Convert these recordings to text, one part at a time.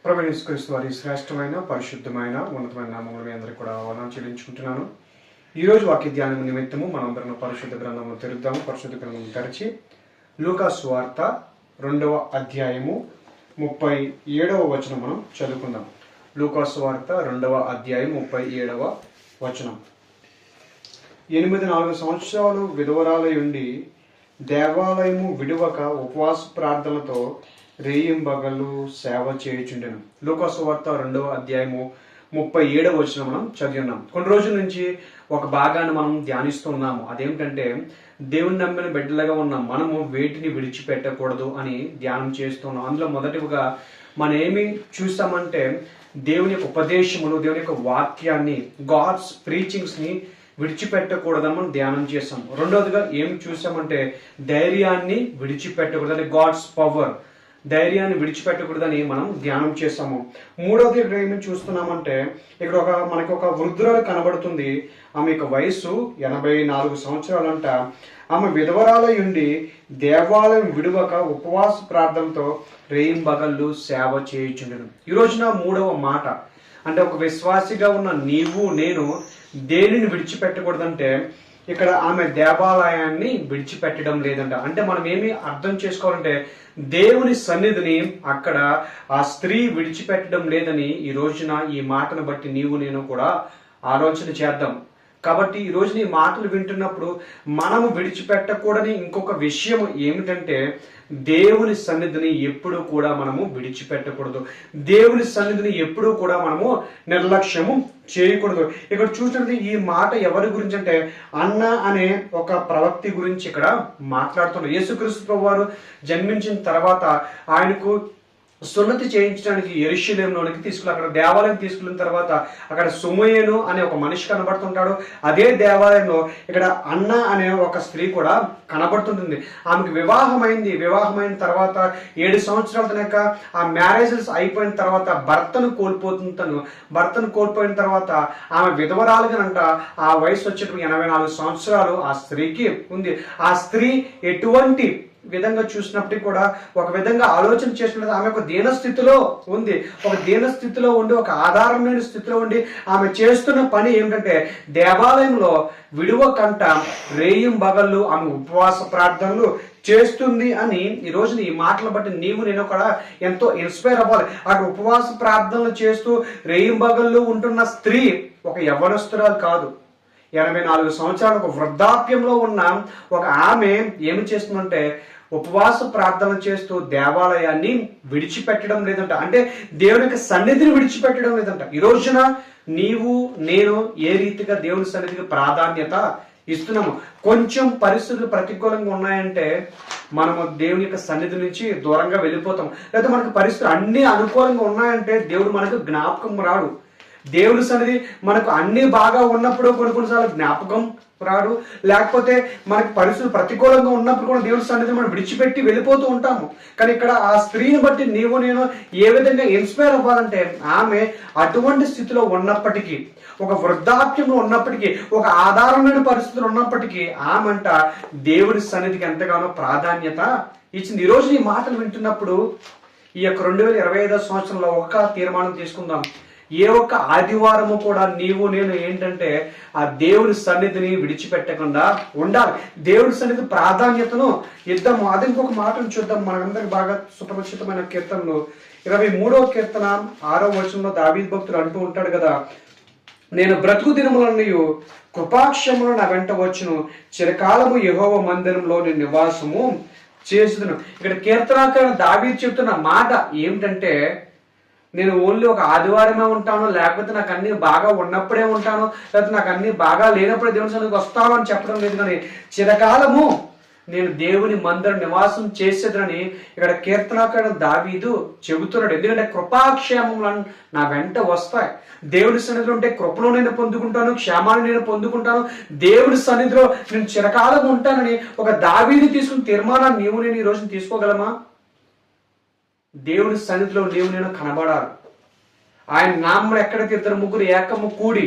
ప్రభు యేసుక్రీస్తు వారి శ్రేష్టమైన పరిశుద్ధమైన ఉన్నతమైన నామములో మీ అందరికీ కూడా వందనాలు చెల్లించుకుంటున్నాను. ఈరోజు వాక్య ధ్యానం నిమిత్తము మనందరం పరిశుద్ధ గ్రంథము తెరుద్దాము. పరిశుద్ధ గ్రంథము తెరిచి లూకా సువార్త 2వ అధ్యాయము 37వ వచనం మనం చదువుకుందాం. లూకా సువార్త 2వ అధ్యాయం 37వ వచనం. 84 సంవత్సరాలు విధవరాలై ఉండి దేవాలయము విడువక ఉపవాస ప్రార్థనలతో రేయింబగళ్ళు సేవ చేయుచుండెను. లూకా సువార్త 2వ అధ్యాయము 37వ వచనం మనం చదివినాం. కొన్ని రోజుల నుంచి ఒక భాగాన్ని మనం ధ్యానిస్తున్నాము. అదేమిటంటే దేవుని నమ్మిన బిడ్డలుగా ఉన్న మనము వేటిని విడిచిపెట్టకూడదు అని ధ్యానం చేస్తున్నాం. అందులో మొదటిగా మనం ఏమి చూసామంటే దేవుని యొక్క ఉపదేశములు, దేవుని యొక్క వాక్యాన్ని, గాడ్స్ ప్రీచింగ్స్ని విడిచిపెట్టకూడదని మనం ధ్యానం చేసాం. రెండవదిగా ఏమి చూసామంటే ధైర్యాన్ని విడిచిపెట్టకూడదని, గాడ్స్ పవర్, ధైర్యాన్ని విడిచిపెట్టకూడదని మనం ధ్యానం చేసాము. మూడవది ఇక్కడ ఏమి చూస్తున్నామంటే ఇక్కడ మనకి ఒక వృద్ధురాలు కనబడుతుంది. ఆమె యొక్క వయసు 84 సంవత్సరాలంట. ఆమె విధవరాలై ఉండి దేవాలయం విడువక ఉపవాస ప్రార్థనతో రేయింబగళ్ళు సేవ చేయుచుండెను. ఈ రోజున మూడవ మాట అంటే ఒక విశ్వాసిగా ఉన్న నీవు నేను దేనిని విడిచిపెట్టకూడదంటే ఇక్కడ ఆమె దేవాలయాన్ని విడిచిపెట్టడం లేదంట. అంటే మనం ఏమి అర్థం చేసుకోవాలంటే దేవుని సన్నిధిని అక్కడ ఆ స్త్రీ విడిచిపెట్టడం లేదని ఈ రోజున ఈ మాటను బట్టి నీవు నేను కూడా ఆలోచన చేద్దాం. కాబట్టి ఈ రోజున ఈ మాటలు వింటున్నప్పుడు మనము విడిచిపెట్టకూడని ఇంకొక విషయం ఏమిటంటే దేవుని సన్నిధిని ఎప్పుడూ కూడా మనము విడిచిపెట్టకూడదు. దేవుని సన్నిధిని ఎప్పుడూ కూడా మనము నిర్లక్ష్యము చేయకూడదు. ఇక్కడ చూసినది ఈ మాట ఎవరి గురించి అంటే అన్న అనే ఒక ప్రవక్తి గురించి ఇక్కడ మాట్లాడుతున్నారు. యేసుక్రీస్తు ప్రభువారు జన్మించిన తర్వాత ఆయనకు సున్నతి చేయించడానికి యెరూషలేములోనికి అక్కడ దేవాలయం తీసుకెళ్ళిన తర్వాత అక్కడ సుమయేను అనే ఒక మనిషి కనబడుతుంటాడు. అదే దేవాలయంలో ఇక్కడ అన్న అనే ఒక స్త్రీ కూడా కనబడుతుంటుంది. ఆమెకు వివాహమైన తర్వాత 7 సంవత్సరాల తనక ఆ మ్యారేజెస్ అయిపోయిన తర్వాత భర్తను కోల్పోయిన తర్వాత ఆమె విధవరాలుగానంట. ఆ వయసు వచ్చేటప్పుడు 84 సంవత్సరాలు ఆ స్త్రీకి ఉంది. ఆ స్త్రీ ఎటువంటి విధంగా చూసినప్పటికీ కూడా ఒక విధంగా ఆలోచన చేసినట్టు ఆమె ఒక దీనస్థితిలో ఉంది. ఒక దీనస్థితిలో ఉండి, ఒక ఆధారం లేని స్థితిలో ఉండి ఆమె చేస్తున్న పని ఏమిటంటే దేవాలయంలో విడువకంట రేయింబగళ్ళు ఆమె ఉపవాస ప్రార్థనలు చేస్తుంది అని ఈ రోజున ఈ మాటలు బట్టి నీవు నేను కూడా ఎంతో ఇన్స్పైర్ అవ్వాలి. అటు ఉపవాస ప్రార్థనలు చేస్తూ రేయింబగళ్ళు ఉంటున్న స్త్రీ ఒక యవ్వనస్తురాలు కాదు. 84 సంవత్సరాలు ఒక వృద్ధాప్యంలో ఉన్న ఒక ఆమె ఏమి చేస్తుందంటే ఉపవాస ప్రార్థన చేస్తూ దేవాలయాన్ని విడిచిపెట్టడం లేదంట. అంటే దేవుని యొక్క సన్నిధిని విడిచిపెట్టడం లేదంట. ఈ రోజున నీవు నేను ఏ రీతిగా దేవుని సన్నిధికి ప్రాధాన్యత ఇస్తున్నాము. కొంచెం పరిస్థితులు ప్రతికూలంగా ఉన్నాయంటే మనము దేవుని యొక్క సన్నిధి నుంచి దూరంగా వెళ్ళిపోతాం. లేదా మనకు పరిస్థితులు అన్ని అనుకూలంగా ఉన్నాయంటే దేవుడు మనకు జ్ఞాపకం రాడు. దేవుని సన్నిధి మనకు అన్ని బాగా ఉన్నప్పుడు కొన్నిసార్లు జ్ఞాపకం రాడు. లేకపోతే మనకి పరిస్థితులు ప్రతికూలంగా ఉన్నప్పుడు కూడా దేవుని సన్నిధి మనం విడిచిపెట్టి వెళ్ళిపోతూ ఉంటాము. కానీ ఇక్కడ ఆ స్త్రీని బట్టి నీవు నేను ఏ విధంగా ఇన్స్పైర్ అవ్వాలంటే ఆమె అటువంటి స్థితిలో ఉన్నప్పటికీ, ఒక వృద్ధాప్యంలో ఉన్నప్పటికీ, ఒక ఆధారమైన పరిస్థితులు ఉన్నప్పటికీ ఆమెంట దేవుని సన్నిధికి ఎంతగానో ప్రాధాన్యత ఇచ్చింది. ఈరోజు ఈ మాటలు వింటున్నప్పుడు ఈ యొక్క 2025 సంవత్సరంలో ఒక తీర్మానం తీసుకుందాం. ఏ ఒక్క ఆదివారము కూడా నీవు నేను ఏంటంటే ఆ దేవుని సన్నిధిని విడిచిపెట్టకుండా ఉండాలి. దేవుని సన్నిధి ప్రాధాన్యతను ఇద్దాము. అది ఇంకొక మాటను చూద్దాం. మనందరికి బాగా సుపరిచితమైన కీర్తనలు 23వ కీర్తన 6వ వచనంలో దావీదు భక్తుడు అంటూ ఉంటాడు కదా, నేను బ్రతుకు దినములన్నయు కృపాక్షములు నా వెంట వచ్చును, చిరకాలము యెహోవా మందిరంలో నేను నివాసము చేస్తును. ఇక్కడ కీర్తనాకారుడు దావీదు చెప్తున్న మాట ఏమిటంటే నేను ఓన్లీ ఒక ఆదివారమే ఉంటాను, లేకపోతే నాకు అన్ని బాగా ఉన్నప్పుడే ఉంటాను, లేకపోతే నాకు అన్ని బాగా లేనప్పుడే దేవుని సన్నిధికి వస్తాను అని చెప్పడం లేదు. కానీ చిరకాలము నేను దేవుని మందిరం నివాసం చేసేదని ఇక్కడ కీర్తనాకారుడు దావీదు చెబుతున్నాడు. ఎందుకంటే కృపాక్షేమములు నా వెంట వస్తాయి. దేవుడి సన్నిధిలో ఉంటే కృపను నేను పొందుకుంటాను, క్షేమాన్ని నేను పొందుకుంటాను. దేవుడి సన్నిధిలో నేను చిరకాలం ఉంటానని ఒక దావీదు తీసుకున్న తీర్మానాన్ని నీవు నేను ఈ రోజున తీసుకోగలమా? దేవుని సన్నిధిలో నీవు నేను కనబడాలి. ఆయన నామములు ఎక్కడైతే 2-3 ఏకము కూడి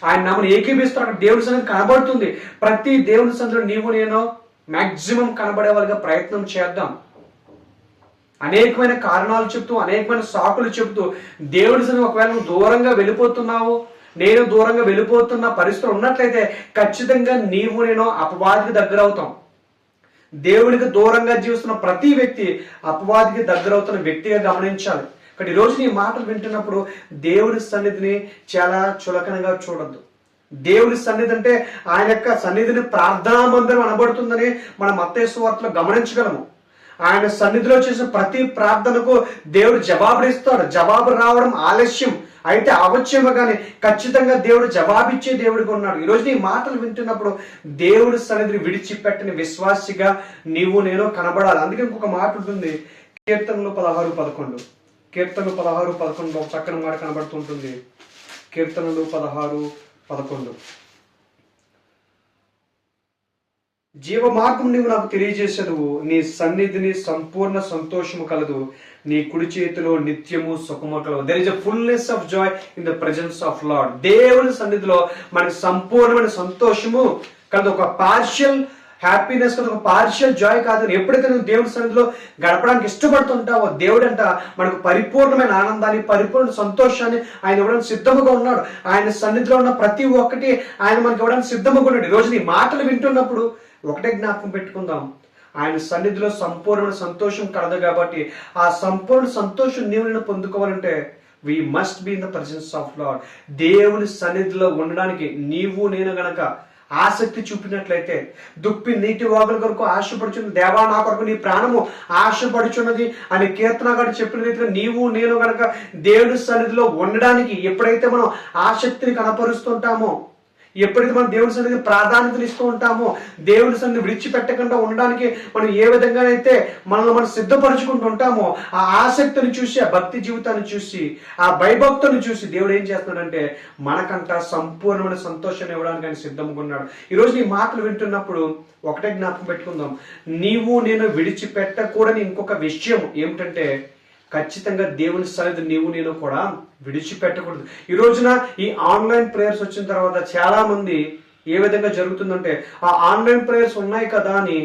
ఆయన నామను ఏకీపిస్తారు అక్కడ దేవుని సన్నిధి కనబడుతుంది. ప్రతి దేవుని సన్నిధిలో నీవు నేను మాక్సిమం కనబడే వాళ్ళగా ప్రయత్నం చేద్దాం. అనేకమైన కారణాలు చెప్తూ, అనేకమైన సాకులు చెప్తూ దేవుడి సన్నిధిని ఒకవేళ నువ్వు దూరంగా వెళ్ళిపోతున్నావు, నేను దూరంగా వెళ్ళిపోతున్న పరిస్థితులు ఉన్నట్లయితే ఖచ్చితంగా నీవు నేను అపవాదికి దగ్గర అవుతాం. దేవుడికి దూరంగా జీవిస్తున్న ప్రతి వ్యక్తి అపవాదికి దగ్గర అవుతున్న వ్యక్తిగా గమనించాలి. కానీ ఈరోజు నీ మాటలు వింటున్నప్పుడు దేవుడి సన్నిధిని చాలా చులకనగా చూడద్దు. దేవుడి సన్నిధి అంటే ఆయన యొక్క సన్నిధిని ప్రార్థనా మందిరం అనబడుతుందని మనం మత్తయి సువార్తలో గమనించగలము. ఆయన సన్నిధిలో చేసిన ప్రతి ప్రార్థనకు దేవుడు జవాబునిస్తాడు. జవాబు రావడం ఆలస్యం అయితే అవశ్యమే, కానీ ఖచ్చితంగా దేవుడు జవాబిచ్చే దేవుడిగా ఉన్నాడు. ఈరోజు నీ మాటలు వింటున్నప్పుడు దేవుడి సన్నిధిని విడిచిపెట్టని విశ్వాసిగా నీవు నేను కనబడాలి. అందుకే ఇంకొక మాట ఉంటుంది, కీర్తనలు 16:11. కీర్తనలు 16:11 ఒక చక్కని మాట కనబడుతుంటుంది. కీర్తనలు 16:11. జీవ మార్గం నీవు నాకు తెలియజేసేదువు, నీ సన్నిధిని సంపూర్ణ సంతోషము కలదు, నీ కుడి చేతిలో నిత్యము సుఖము కలదు. There is a fullness of Joy in the presence of Lord. దేవుని సన్నిధిలో మనకి సంపూర్ణమైన సంతోషము కలదు. ఒక పార్షియల్ హ్యాపీనెస్ కాదు, ఒక పార్షియల్ జాయ్ కాదు. ఎప్పుడైతే నువ్వు దేవుని సన్నిధిలో గడపడానికి ఇష్టపడుతుంటావో దేవుడు అంట మనకు పరిపూర్ణమైన ఆనందాన్ని, పరిపూర్ణ సంతోషాన్ని ఆయన ఇవ్వడానికి సిద్ధముగా ఉన్నాడు. ఆయన సన్నిధిలో ఉన్న ప్రతి ఒక్కటి ఆయన మనకి ఇవ్వడానికి సిద్ధముగా ఉన్నాడు. ఈరోజు నీ మాటలు వింటున్నప్పుడు ఒకటే జ్ఞాపకం పెట్టుకుందాం, ఆయన సన్నిధిలో సంపూర్ణమైన సంతోషం కలదు. కాబట్టి ఆ సంపూర్ణ సంతోషం నీవు నేను పొందుకోవాలంటే we must be in the presence of Lord. దేవుని సన్నిధిలో ఉండడానికి నీవు నేను గనక ఆసక్తి చూపినట్లయితే, దుప్పి నీటి వాగుల కొరకు ఆశపడుచున్నది, దేవా నా కొరకు నీ ప్రాణము ఆశపడుచున్నది అని కీర్తనగాడు చెప్పిన రీతిగా నీవు నేను గనక దేవుని సన్నిధిలో ఉండడానికి ఎప్పుడైతే మనం ఆసక్తిని కనపరుస్తుంటామో, ఎప్పుడైతే మనం దేవుని సన్నిధి ప్రాధాన్యతలు ఇస్తూ ఉంటామో, దేవుని సన్నిధి విడిచిపెట్టకుండా ఉండడానికి మనం ఏ విధంగానైతే మనల్ని మనం సిద్ధపరచుకుంటూ ఉంటామో, ఆ ఆసక్తిని చూసి, ఆ భక్తి జీవితాన్ని చూసి, ఆ భయభక్తుని చూసి దేవుడు ఏం చేస్తున్నాడంటే మనకంట సంపూర్ణమైన సంతోషాన్ని ఇవ్వడానికి ఆయన సిద్ధంగా ఉన్నాడు. ఈరోజు నీ మాటలు వింటున్నప్పుడు ఒకటే జ్ఞాపకం పెట్టుకుందాం, నీవు నేను విడిచిపెట్టకూడని ఇంకొక విషయం ఏమిటంటే ఖచ్చితంగా దేవుని సన్నిధి నీవు నేను కూడా విడిచిపెట్టకూడదు. ఈ రోజున ఈ ఆన్లైన్ ప్రేయర్స్ వచ్చిన తర్వాత చాలా మంది ఏ విధంగా జరుగుతుందంటే, ఆ ఆన్లైన్ ప్రేయర్స్ ఉన్నాయి కదా అని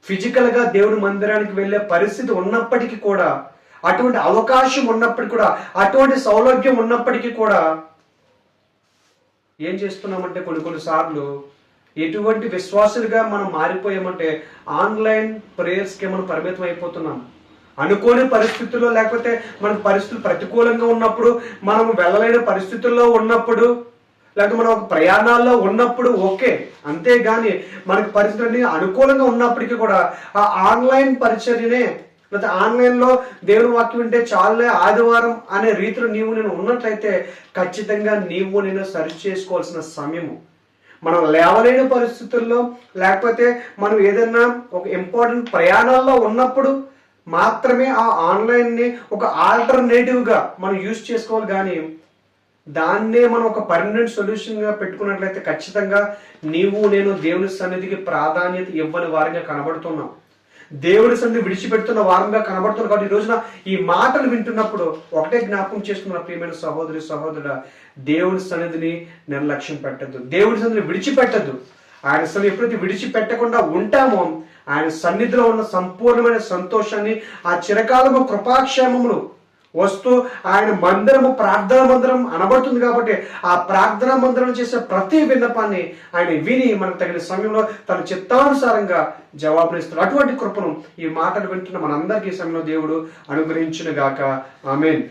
ఫిజికల్ గా దేవుని మందిరానికి వెళ్ళే పరిస్థితి ఉన్నప్పటికీ కూడా, అటువంటి అవకాశం ఉన్నప్పటికీ కూడా, అటువంటి సౌలభ్యం ఉన్నప్పటికీ కూడా ఏం చేస్తున్నామంటే కొన్నిసార్లు ఎటువంటి విశ్వాసులుగా మనం మారిపోయామంటే ఆన్లైన్ ప్రేయర్స్కి మనం పరిమితం అయిపోతున్నాం. అనుకోని పరిస్థితుల్లో, లేకపోతే మనకు పరిస్థితులు ప్రతికూలంగా ఉన్నప్పుడు, మనం వెళ్ళలేని పరిస్థితుల్లో ఉన్నప్పుడు, లేకపోతే మనం ఒక ప్రయాణాల్లో ఉన్నప్పుడు ఓకే, అంతేగాని మనకి పరిస్థితులన్నీ అనుకూలంగా ఉన్నప్పటికీ కూడా ఆ ఆన్లైన్ పరిచర్యనే, లేకపోతే ఆన్లైన్లో దేవుని వాక్యం వింటే చాలే ఆదివారం అనే రీతిలో నీవు నేను ఉన్నట్లయితే ఖచ్చితంగా నీవు నేను సరి చేసుకోవాల్సిన సమయము. మనం లేవలేని పరిస్థితుల్లో, లేకపోతే మనం ఏదైనా ఒక ఇంపార్టెంట్ ప్రయాణాల్లో ఉన్నప్పుడు మాత్రమే ఆ ఆన్లైన్ని ఒక ఆల్టర్నేటివ్గా మనం యూజ్ చేసుకోవాలి. కానీ దాన్నే మనం ఒక పర్మనెంట్ సొల్యూషన్గా పెట్టుకున్నట్లయితే ఖచ్చితంగా నీవు నేను దేవుని సన్నిధికి ప్రాధాన్యత ఇవ్వని వారిగా కనబడుతున్నాం, దేవుని సన్నిధి విడిచిపెడుతున్న వారంగా కనబడుతున్నాం. కాబట్టి ఈ రోజున ఈ మాటలు వింటున్నప్పుడు ఒకటే జ్ఞాపకం చేసుకున్న ప్రియమైన సహోదరి సహోదరుడా, దేవుని సన్నిధిని నిర్లక్ష్యం పెట్టద్దు, దేవుని సన్నిధిని విడిచిపెట్టద్దు. ఆయన సన్నిధి ఎప్పుడైతే విడిచిపెట్టకుండా ఉంటామో ఆయన సన్నిధిలో ఉన్న సంపూర్ణమైన సంతోషాన్ని, ఆ చిరకాలము కృపాక్షేమములు వస్తూ ఆయన మందిరము ప్రార్థనా మందిరం అనబడుతుంది. కాబట్టి ఆ ప్రార్థనా మందిరం చేసే ప్రతి విన్నపాన్ని ఆయన విని మనకు తగిన సమయంలో తన చిత్తానుసారంగా జవాబునిస్తాడు. అటువంటి కృపను ఈ మాటలు వింటున్న మనందరికీ సమయంలో దేవుడు అనుగ్రహించును గాక. ఆమేన్.